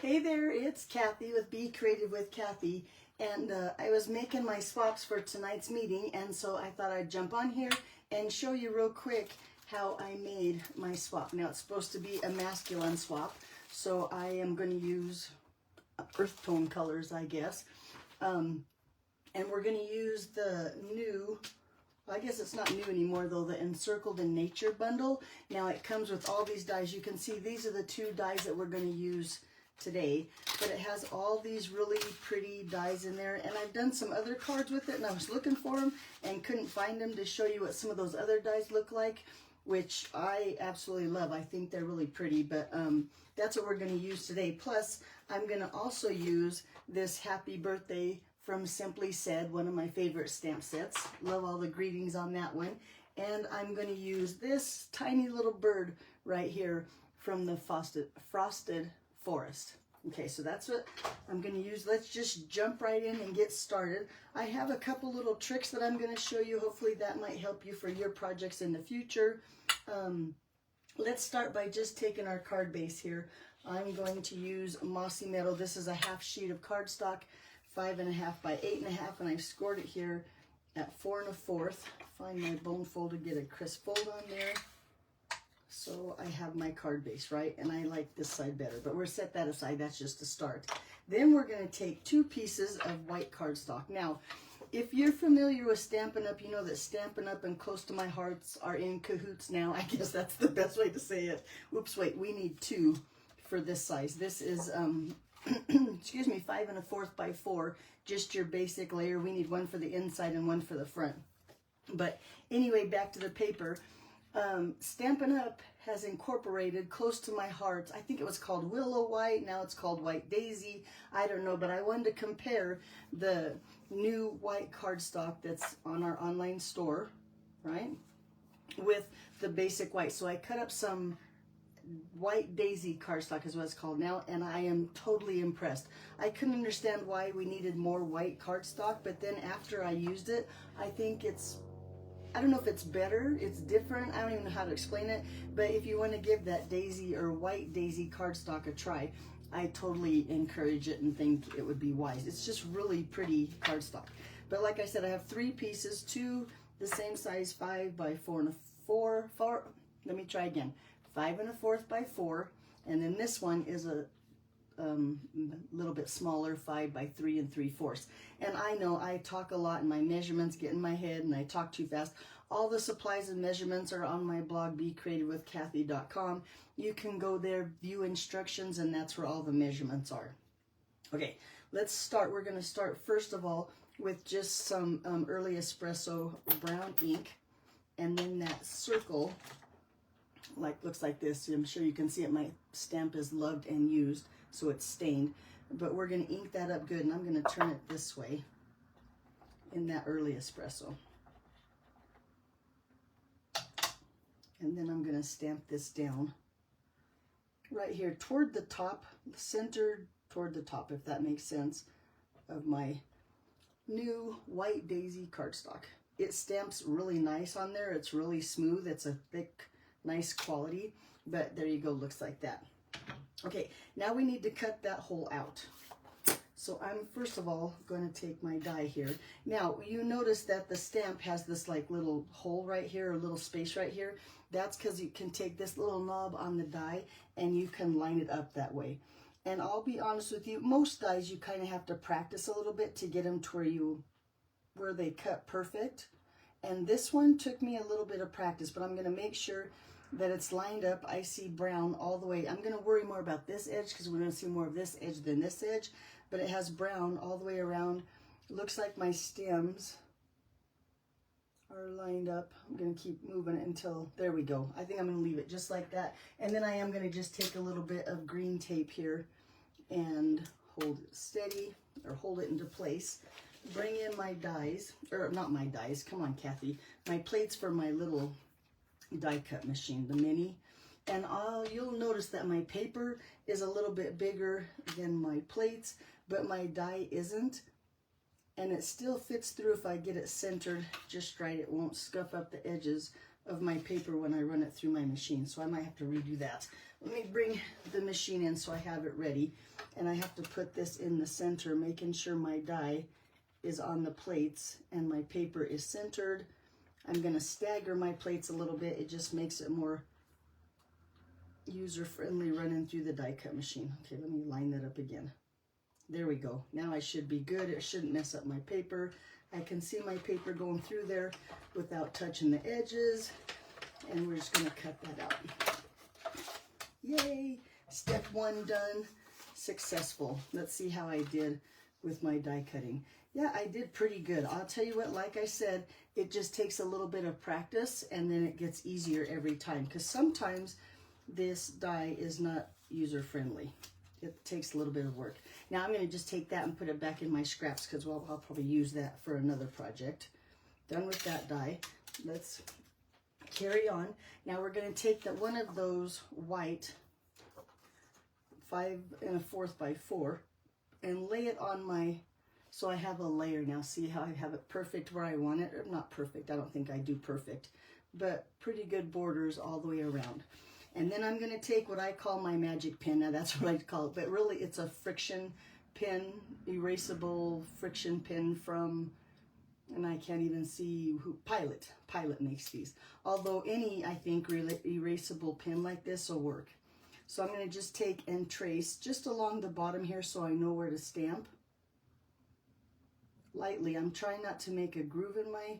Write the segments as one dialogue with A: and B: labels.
A: Hey there, it's Kathy with Be Creative with Kathy, and I was making my swaps for tonight's meeting, and so I thought I'd jump on here and show you real quick how I made my swap. Now, it's supposed to be a masculine swap, so I am going to use earth tone colors, I guess, and we're going to use the new, I guess it's not new anymore though, the Encircled in Nature bundle. Now it comes with all these dies. You can see these are the two dies that we're going to use today, but it has all these really pretty dies in there, and I've done some other cards with it, and I was looking for them and couldn't find them to show you what some of those other dies look like, which I absolutely love. I think they're really pretty, but that's what we're going to use today. Plus, I'm going to also use this Happy Birthday from Simply Said, one of my favorite stamp sets. Love all the greetings on that one. And I'm going to use this tiny little bird right here from the Frosted Forest. Okay, so that's what I'm going to use. Let's just jump right in and get started. I have a couple little tricks that I'm going to show you. Hopefully that might help you for your projects in the future. Let's start by just taking our card base here. I'm going to use Mossy Meadow. This is a half sheet of cardstock, 5.5 by 8.5, and I've scored it here at 4 1/4. Find my bone fold to get a crisp fold on there. So I have my card base, right? And I like this side better, but we'll set that aside. That's just a start. Then we're going to take 2 pieces of white cardstock. Now, if you're familiar with Stampin' Up, you know that Stampin' Up and Close to My Hearts are in cahoots now. I guess that's the best way to say it. Oops, wait, we need 2 for this size. This is, excuse me, 5 1/4 by 4, just your basic layer. We need 1 for the inside and 1 for the front. But anyway, back to the paper. Stampin' Up has incorporated Close to My Heart. I think it was called Willow White. Now it's called White Daisy. I don't know, but I wanted to compare the new white cardstock that's on our online store, right, with the basic white. So I cut up some White Daisy cardstock is what it's called now, and I am totally impressed. I couldn't understand why we needed more white cardstock, but then after I used it, I think it's, I don't know if it's better, it's different, I don't even know how to explain it, but if you want to give that Daisy or White Daisy cardstock a try, I totally encourage it and think it would be wise. It's just really pretty cardstock. But like I said, I have 3 pieces, 2 the same size, 5 by 4 1/4, let me try again, 5 1/4 by 4, and then this one is a little bit smaller, 5 by 3 3/4. And I know I talk a lot and my measurements get in my head and I talk too fast. All the supplies and measurements are on my blog, becreativewithkathy.com. You can go there, view instructions, and that's where all the measurements are. Okay, let's start. We're going to start first of all with just some Early Espresso brown ink, and then that circle looks like this. I'm sure you can see it. My stamp is loved and used, so it's stained, but we're going to ink that up good, and I'm going to turn it this way in that Early Espresso. And then I'm going to stamp this down right here toward the top, centered toward the top, if that makes sense, of my new White Daisy cardstock. It stamps really nice on there. It's really smooth. It's a thick, nice quality, but there you go, looks like that. Okay, now we need to cut that hole out. So I'm first of all going to take my die here. Now you notice that the stamp has this like little hole right here, or little space right here. That's because you can take this little knob on the die and you can line it up that way. And I'll be honest with you, most dies you kind of have to practice a little bit to get them to where they cut perfect. And this one took me a little bit of practice, but I'm going to make sure that it's lined up. I see brown all the way. I'm going to worry more about this edge because we're going to see more of this edge than this edge, but it has brown all the way around. It looks like my stems are lined up. I'm going to keep moving it until, there we go. I think I'm going to leave it just like that. And then I am going to just take a little bit of green tape here and hold it steady, or hold it into place. Bring in my dies, or not my dies, come on Kathy, my plates for my little die cut machine, the mini. And you'll notice that my paper is a little bit bigger than my plates, but my die isn't. And it still fits through if I get it centered just right. It won't scuff up the edges of my paper when I run it through my machine, so I might have to redo that. Let me bring the machine in so I have it ready, and I have to put this in the center, making sure my die is on the plates and my paper is centered. I'm going to stagger my plates a little bit. It just makes it more user-friendly running through the die cut machine. Okay, let me line that up again. There we go. Now I should be good. It shouldn't mess up my paper. I can see my paper going through there without touching the edges, and we're just going to cut that out. Yay! Step 1 done. Successful. Let's see how I did with my die cutting. Yeah, I did pretty good. I'll tell you what, like I said, it just takes a little bit of practice, and then it gets easier every time, because sometimes this die is not user-friendly. It takes a little bit of work. Now I'm going to just take that and put it back in my scraps, because well, I'll probably use that for another project. Done with that die. Let's carry on. Now we're going to take one of those white 5 1/4 by 4 and lay it on my, so I have a layer now. See how I have it perfect where I want it? Or not perfect, I don't think I do perfect, but pretty good borders all the way around. And then I'm going to take what I call my magic pen. Now that's what I call it, but really it's a friction pen, erasable friction pen from, and I can't even see who, Pilot makes these. Although any, I think, erasable pen like this will work. So I'm going to just take and trace just along the bottom here so I know where to stamp. Lightly, I'm trying not to make a groove in my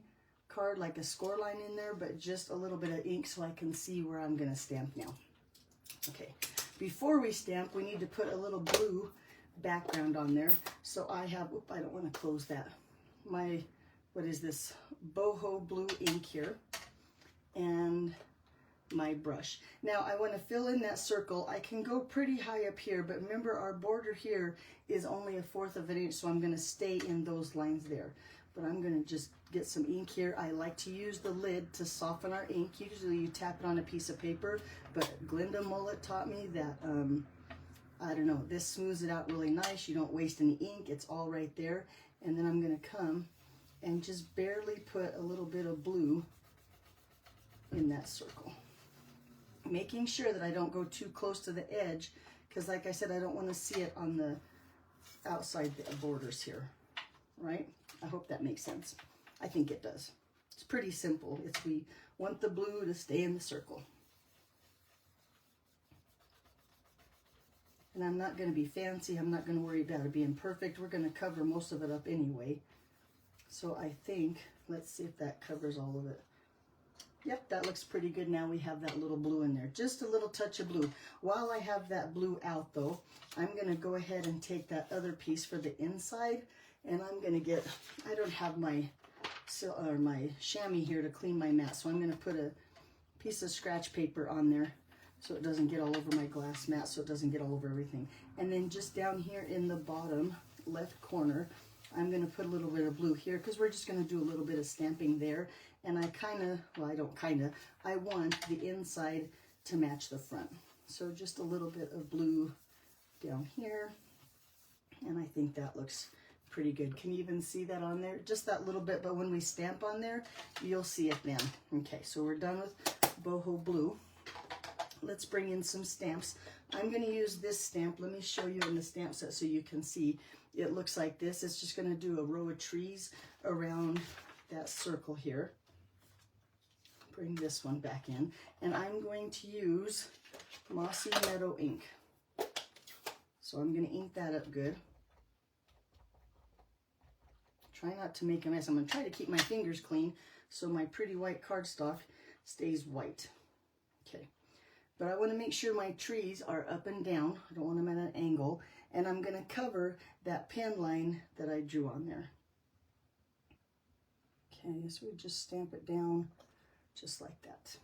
A: card like a score line in there, but just a little bit of ink so I can see where I'm going to stamp now. Okay, before we stamp, we need to put a little blue background on there. So I have, I don't want to close that, my, what is this, boho blue ink here, and my brush. Now I want to fill in that circle. I can go pretty high up here, but remember our border here is only 1/4 of an inch, so I'm going to stay in those lines there. But I'm going to just get some ink here. I like to use the lid to soften our ink. Usually you tap it on a piece of paper, but Glinda Mullet taught me that, I don't know, this smooths it out really nice. You don't waste any ink. It's all right there. And then I'm going to come and just barely put a little bit of blue in that circle. Making sure that I don't go too close to the edge, because like I said, I don't want to see it on the outside borders here, right? I hope that makes sense. I think it does. It's pretty simple. We want the blue to stay in the circle. And I'm not going to be fancy. I'm not going to worry about it being perfect. We're going to cover most of it up anyway. So I think, let's see if that covers all of it. Yep, that looks pretty good. Now we have that little blue in there. Just a little touch of blue. While I have that blue out though, I'm going to go ahead and take that other piece for the inside, and I'm going to get, I don't have my chamois here to clean my mat, so I'm going to put a piece of scratch paper on there so it doesn't get all over my glass mat, so it doesn't get all over everything. And then just down here in the bottom left corner, I'm going to put a little bit of blue here, because we're just going to do a little bit of stamping there. And I I want the inside to match the front. So just a little bit of blue down here. And I think that looks pretty good. Can you even see that on there? Just that little bit, but when we stamp on there, you'll see it then. Okay, so we're done with boho blue. Let's bring in some stamps. I'm going to use this stamp. Let me show you in the stamp set so you can see. It looks like this. It's just going to do a row of trees around that circle here. Bring this one back in, and I'm going to use Mossy Meadow ink. So I'm going to ink that up good. Try not to make a mess. I'm going to try to keep my fingers clean so my pretty white cardstock stays white. Okay, but I want to make sure my trees are up and down. I don't want them at an angle, and I'm going to cover that pen line that I drew on there. Okay, so we just stamp it down just like that.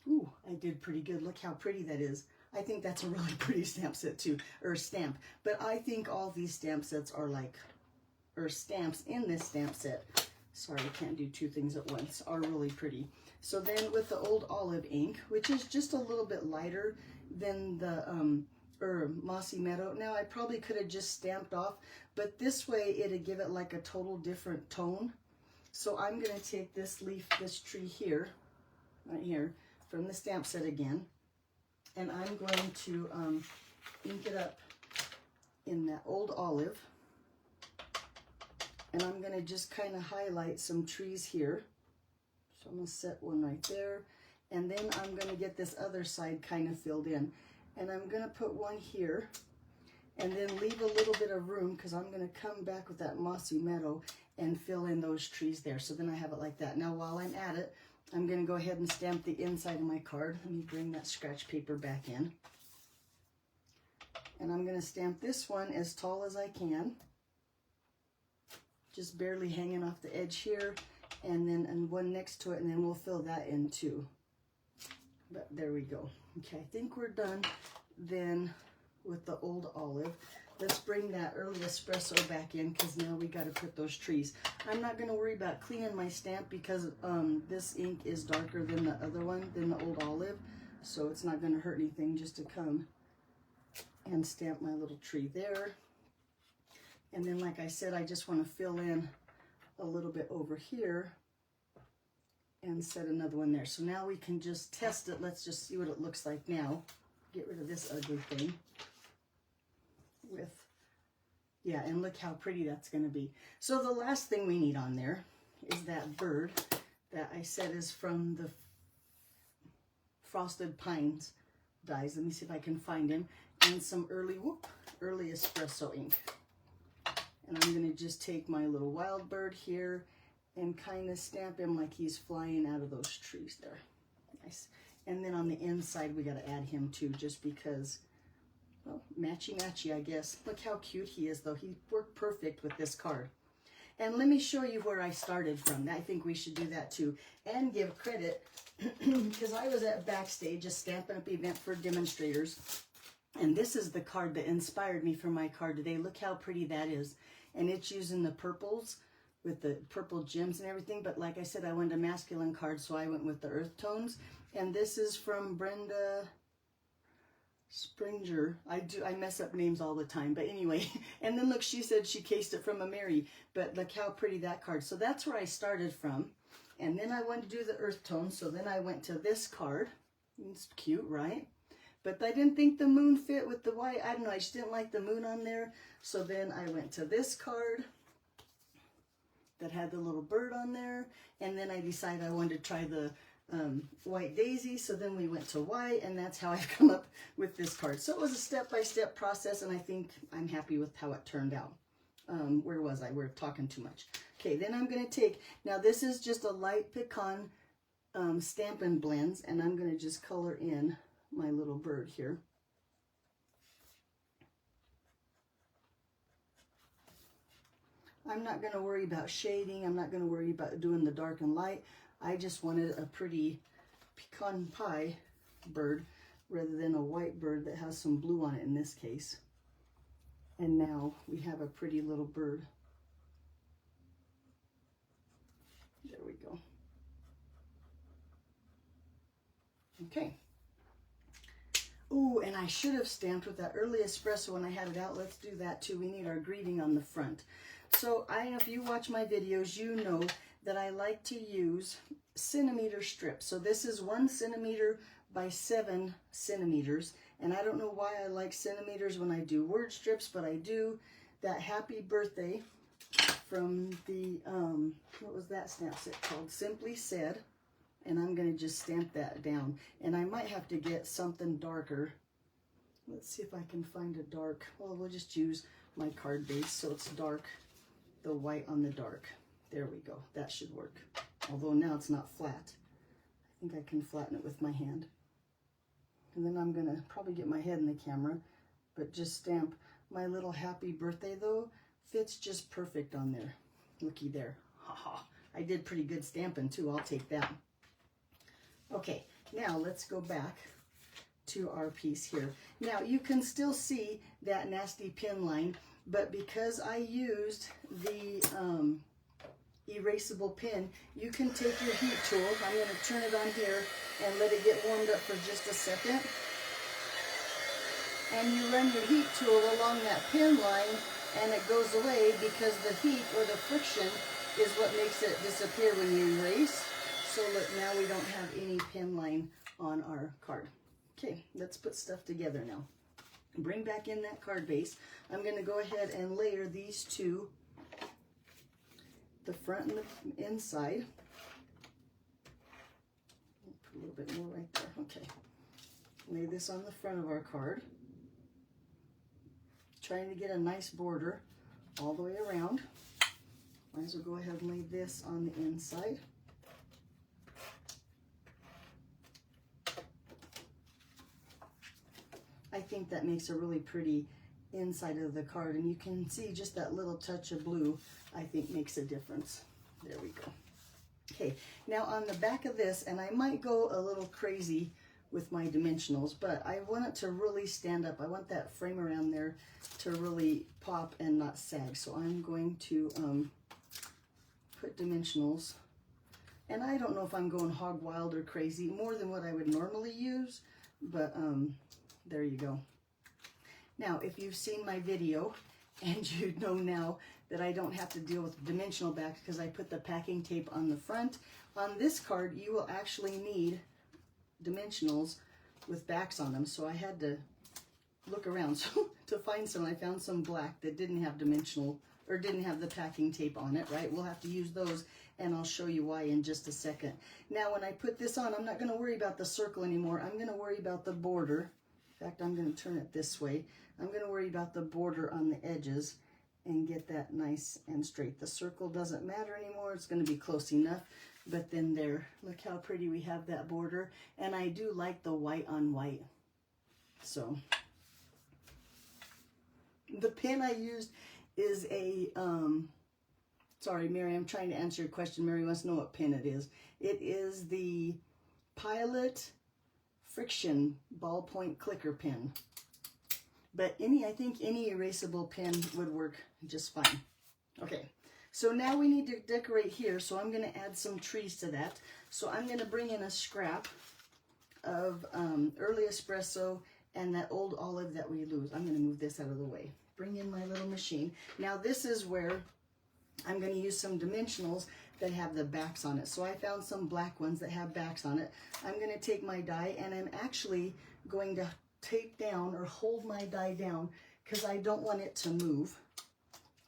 A: Ooh, I did pretty good. Look how pretty that is. I think that's a really pretty stamp set too, or stamp. But I think all these stamp sets are like, or stamps in this stamp set, sorry, I can't do two things at once, are really pretty. So then with the old olive ink, which is just a little bit lighter than the Mossy Meadow. Now I probably could have just stamped off, but this way it'd give it like a total different tone. So I'm going to take this leaf, this tree here, right here, from the stamp set again, and I'm going to ink it up in that old olive, and I'm going to just kind of highlight some trees here. So I'm going to set one right there, and then I'm going to get this other side kind of filled in, and I'm going to put one here, and then leave a little bit of room because I'm going to come back with that Mossy Meadow and fill in those trees there. So then I have it like that. Now while I'm at it, I'm going to go ahead and stamp the inside of my card. Let me bring that scratch paper back in. And I'm going to stamp this one as tall as I can, just barely hanging off the edge here, and then one next to it, and then we'll fill that in too. But there we go. Okay, I think we're done then with the old olive. Let's bring that Early Espresso back in because now we got to put those trees. I'm not going to worry about cleaning my stamp because this ink is darker than the other one, than the old olive. So it's not going to hurt anything just to come and stamp my little tree there. And then, like I said, I just want to fill in a little bit over here and set another one there. So now we can just test it. Let's just see what it looks like now. Get rid of this ugly thing. Yeah, and look how pretty that's going to be. So the last thing we need on there is that bird that I said is from the Frosted Pines dies. Let me see if I can find him. And some Early Espresso ink. And I'm going to just take my little wild bird here and kind of stamp him like he's flying out of those trees there. Nice. And then on the inside we got to add him too, just because, well, matchy-matchy, I guess. Look how cute he is, though. He worked perfect with this card. And let me show you where I started from. I think we should do that too. And give credit, because I was at backstage, a Stampin' Up! Event for demonstrators. And this is the card that inspired me for my card today. Look how pretty that is. And it's using the purples with the purple gems and everything. But like I said, I wanted a masculine card, so I went with the earth tones. And this is from Brenda Springer. I mess up names all the time, but anyway. And then look, she said she cased it from a Mary, but look how pretty that card. So that's where I started from. And then I wanted to do the earth tone, so then I went to this card. It's cute, right? But I didn't think the moon fit with the white. I don't know, I just didn't like the moon on there. So then I went to this card that had the little bird on there. And then I decided I wanted to try the white daisy, so then we went to white, and that's how I've come up with this card. So it was a step-by-step process, and I think I'm happy with how it turned out. Where was I? We're talking too much. Okay, then I'm going to take, now this is just a light pecan Stampin' Blends, and I'm going to just color in my little bird here. I'm not going to worry about shading. I'm not going to worry about doing the dark and light. I just wanted a pretty pecan pie bird rather than a white bird that has some blue on it in this case. And now we have a pretty little bird. There we go. Okay. Ooh, and I should have stamped with that Early Espresso when I had it out. Let's do that too. We need our greeting on the front. So if you watch my videos, you know that I like to use centimeter strips. So this is 1 centimeter by 7 centimeters. And I don't know why I like centimeters when I do word strips, but I do. That happy birthday from the, what was that stamp set called? Simply Said. And I'm going to just stamp that down. And I might have to get something darker. Let's see if I can find a dark. Well, we'll just use my card base so it's dark. The white on the dark. There we go. That should work. Although now it's not flat. I think I can flatten it with my hand. And then I'm going to probably get my head in the camera, but just stamp my little happy birthday, though. Fits just perfect on there. Looky there. Ha ha. I did pretty good stamping too. I'll take that. Okay, now let's go back to our piece here. Now you can still see that nasty pin line, but because I used the erasable pin, you can take your heat tool. I'm going to turn it on here and let it get warmed up for just a second. and you run your heat tool along that pin line and it goes away because the heat or the friction is what makes it disappear when you erase. So look, now we don't have any pin line on our card. Okay, let's put stuff together now. Bring back in that card base. I'm going to go ahead and layer these two, the front and the inside. Put a little bit more right there. Okay. Lay this on the front of our card. Trying to get a nice border all the way around. Might as well go ahead and lay this on the inside. I think that makes a really pretty inside of the card, and you can see just that little touch of blue I think makes a difference. There we go. Okay, now on the back of this, and I might go a little crazy with my dimensionals, but I want it to really stand up. I want that frame around there to really pop and not sag. So I'm going to put dimensionals, and I don't know if I'm going hog wild or crazy, more than what I would normally use, but there you go. Now, if you've seen my video, and you know now that I don't have to deal with dimensional backs because I put the packing tape on the front. On this card, you will actually need dimensionals with backs on them. So I had to look around to find some. I found some black that didn't have dimensional, or didn't have the packing tape on it, right? We'll have to use those, and I'll show you why in just a second. Now, when I put this on, I'm not going to worry about the circle anymore. I'm going to worry about the border. In fact, I'm going to turn it this way. I'm going to worry about the border on the edges and get that nice and straight. The circle doesn't matter anymore. It's going to be close enough. But then there, look how pretty we have that border. And I do like the white on white. So the pen I used is a, sorry, Mary, I'm trying to answer your question. Mary wants to know what pen it is. It is the Pilot Friction ballpoint clicker pen. But I think any erasable pen would work just fine. Okay, so now we need to decorate here, so I'm going to add some trees to that. So I'm going to bring in a scrap of Early Espresso and that old olive that we lose. I'm going to move this out of the way. Bring in my little machine. Now this is where I'm going to use some dimensionals that have the backs on it. So I found some black ones that have backs on it. I'm going to take my die, and I'm actually going to tape down or hold my die down because I don't want it to move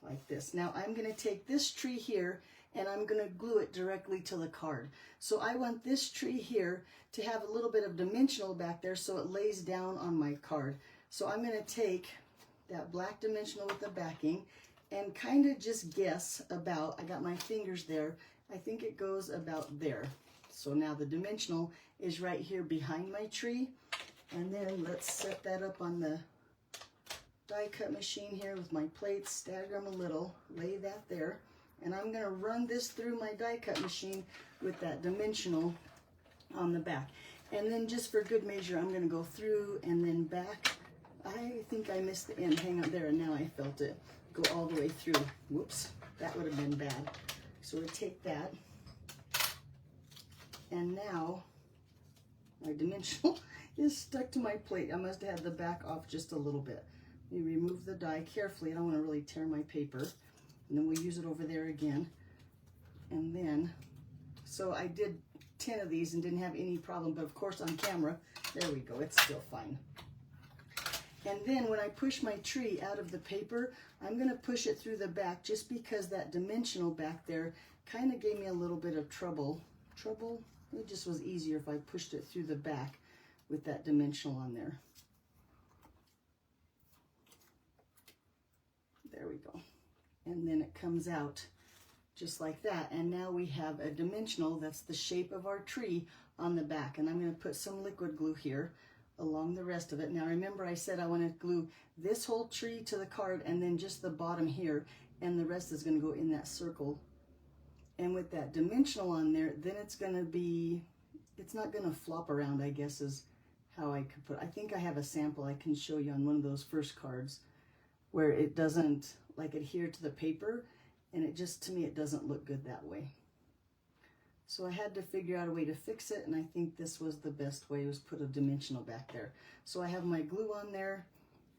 A: like this. Now I'm going to take this tree here and I'm going to glue it directly to the card. So I want this tree here to have a little bit of dimensional back there so it lays down on my card. So I'm going to take that black dimensional with the backing and kind of just guess about, I got my fingers there, I think it goes about there. So now the dimensional is right here behind my tree. And then let's set that up on the die cut machine here with my plates, stagger them a little, lay that there. And I'm going to run this through my die cut machine with that dimensional on the back. And then just for good measure, I'm going to go through and then back. I think I missed the end. Hang on there, and now I felt it go all the way through. Whoops, that would have been bad. So we take that. And now my dimensional is stuck to my plate. I must have had the back off just a little bit. You remove the die carefully. I don't want to really tear my paper. And then we'll use it over there again. And then, so I did 10 of these and didn't have any problem, but of course on camera, there we go, it's still fine. And then when I push my tree out of the paper, I'm going to push it through the back just because that dimensional back there kind of gave me a little bit of trouble. It just was easier if I pushed it through the back with that dimensional on there. There we go. And then it comes out just like that. And now we have a dimensional that's the shape of our tree on the back. And I'm going to put some liquid glue here along the rest of it. Now remember I said I want to glue this whole tree to the card and then just the bottom here, and the rest is going to go in that circle. And with that dimensional on there, then it's going to be, it's not going to flop around, I guess is how I could put it. I think I have a sample I can show you on one of those first cards where it doesn't like adhere to the paper, and it just, to me, it doesn't look good that way. So I had to figure out a way to fix it, and I think this was the best way, was put a dimensional back there. So I have my glue on there,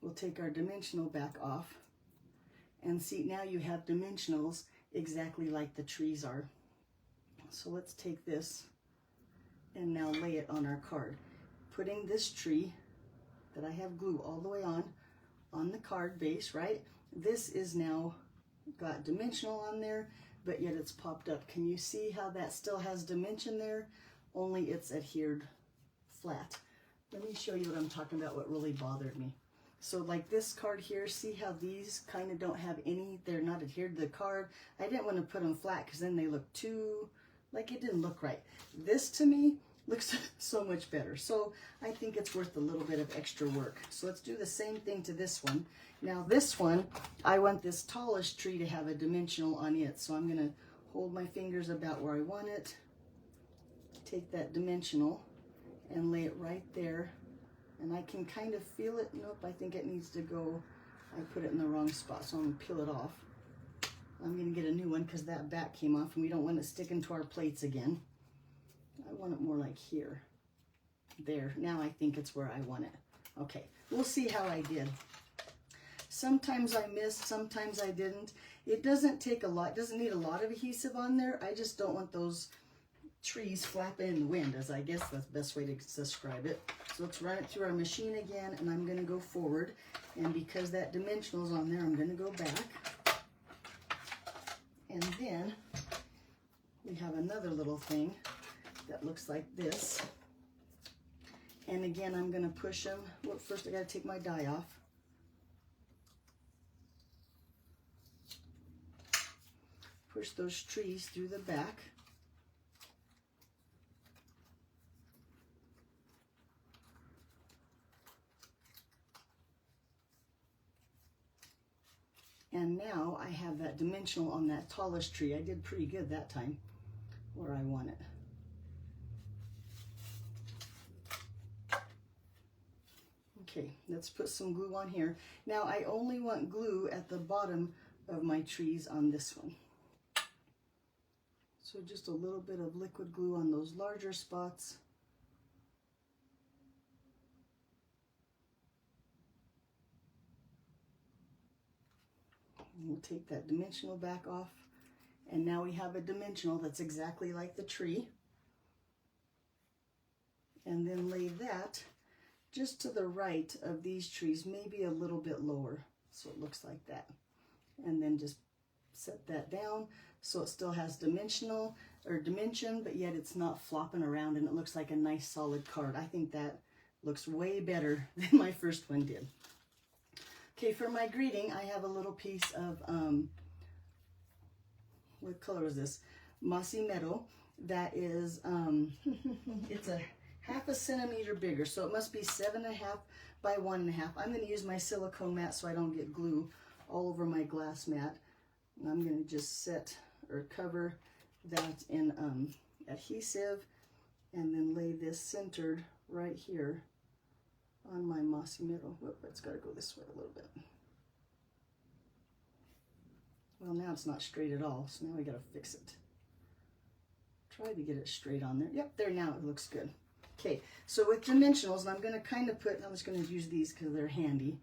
A: we'll take our dimensional back off. And see, now you have dimensionals exactly like the trees are. So let's take this and now lay it on our card. Putting this tree that I have glue all the way on the card base, right? This is now got dimensional on there, but yet it's popped up. Can you see how that still has dimension there? Only it's adhered flat. Let me show you what I'm talking about, what really bothered me. So like this card here, see how these kind of don't have any, they're not adhered to the card. I didn't want to put them flat because then they look too, like it didn't look right. This to me looks so much better. So I think it's worth a little bit of extra work. So let's do the same thing to this one. Now this one, I want this tallest tree to have a dimensional on it. So I'm gonna hold my fingers about where I want it, take that dimensional and lay it right there. And I can kind of feel it. Nope, I think it needs to go. I put it in the wrong spot, so I'm gonna peel it off. I'm gonna get a new one because that back came off and we don't want it sticking to our plates again. I want it more like here. There, now I think it's where I want it. Okay, we'll see how I did. Sometimes I missed, sometimes I didn't. It doesn't take a lot, doesn't need a lot of adhesive on there. I just don't want those trees flapping in the wind, as I guess that's the best way to describe it. So let's run it through our machine again, and I'm gonna go forward. And because that dimensional's on there, I'm gonna go back. And then we have another little thing that looks like this. And again, I'm gonna push them. Well, first I gotta take my die off. Push those trees through the back. And now I have that dimensional on that tallest tree. I did pretty good that time where I want it. Okay, let's put some glue on here. Now I only want glue at the bottom of my trees on this one. So just a little bit of liquid glue on those larger spots. We'll take that dimensional back off, and now we have a dimensional that's exactly like the tree. And then lay that just to the right of these trees, maybe a little bit lower, so it looks like that. And then just set that down so it still has dimension, but yet it's not flopping around and it looks like a nice solid card. I think that looks way better than my first one did. Okay, for my greeting, I have a little piece of, what color is this? Mossy Meadow. That is, it's a half a centimeter bigger, so it must be 7.5 by 1.5. I'm going to use my silicone mat so I don't get glue all over my glass mat. And I'm going to just set or cover that in adhesive and then lay this centered right here on my Mossy Meadow. Whoop, it's got to go this way a little bit. Well, now it's not straight at all, so now we got to fix it. Try to get it straight on there. Yep, there now it looks good. Okay, so with dimensionals, and I'm going to kind of put, I'm just going to use these because they're handy.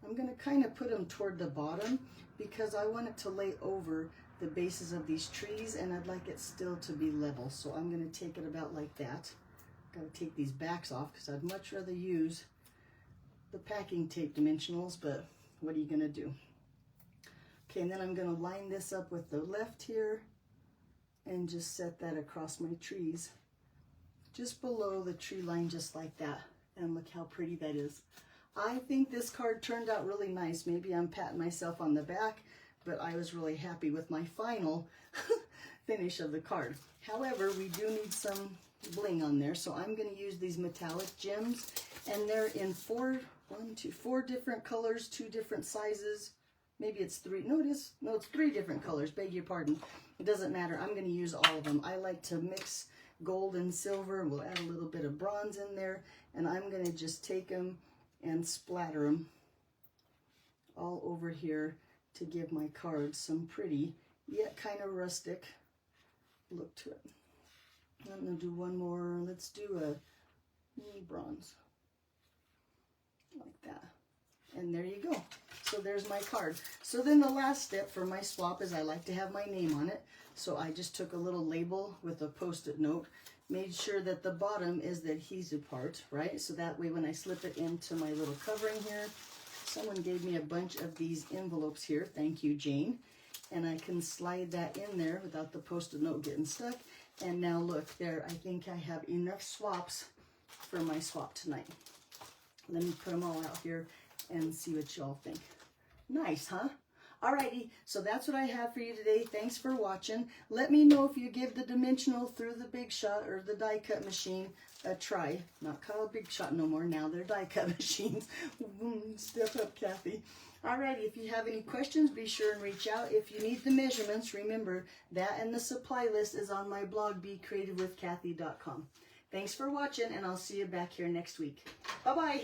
A: I'm going to kind of put them toward the bottom because I want it to lay over the bases of these trees and I'd like it still to be level. So I'm going to take it about like that. Got to take these backs off because I'd much rather use the packing tape dimensionals, but what are you going to do? Okay, and then I'm going to line this up with the left here and just set that across my trees just below the tree line, just like that. And look how pretty that is. I think this card turned out really nice. Maybe I'm patting myself on the back, but I was really happy with my final finish of the card. However, we do need some bling on there, so I'm going to use these metallic gems, and they're in four different colors, 2 different sizes. Maybe it's 3. No, it is. No, it's 3 different colors. Beg your pardon. It doesn't matter. I'm going to use all of them. I like to mix gold and silver. We'll add a little bit of bronze in there, and I'm going to just take them and splatter them all over here to give my cards some pretty, yet kind of rustic look to it. I'm going to do one more. Let's do a bronze, like that. And there you go. So there's my card. So then the last step for my swap is I like to have my name on it. So I just took a little label with a Post-it note, made sure that the bottom is the adhesive part, right? So that way when I slip it into my little covering here, someone gave me a bunch of these envelopes here. Thank you, Jane. And I can slide that in there without the Post-it note getting stuck. And now look there, I think I have enough swaps for my swap tonight. Let me put them all out here and see what y'all think. Nice, huh? Alrighty, so that's what I have for you today. Thanks for watching. Let me know if you give the dimensional through the Big Shot or the die cut machine a try. Not called Big Shot no more. Now they're die cut machines. Step up, Kathy. Alrighty, if you have any questions, be sure and reach out. If you need the measurements, remember that and the supply list is on my blog, becreativewithkathy.com. Thanks for watching, and I'll see you back here next week. Bye-bye.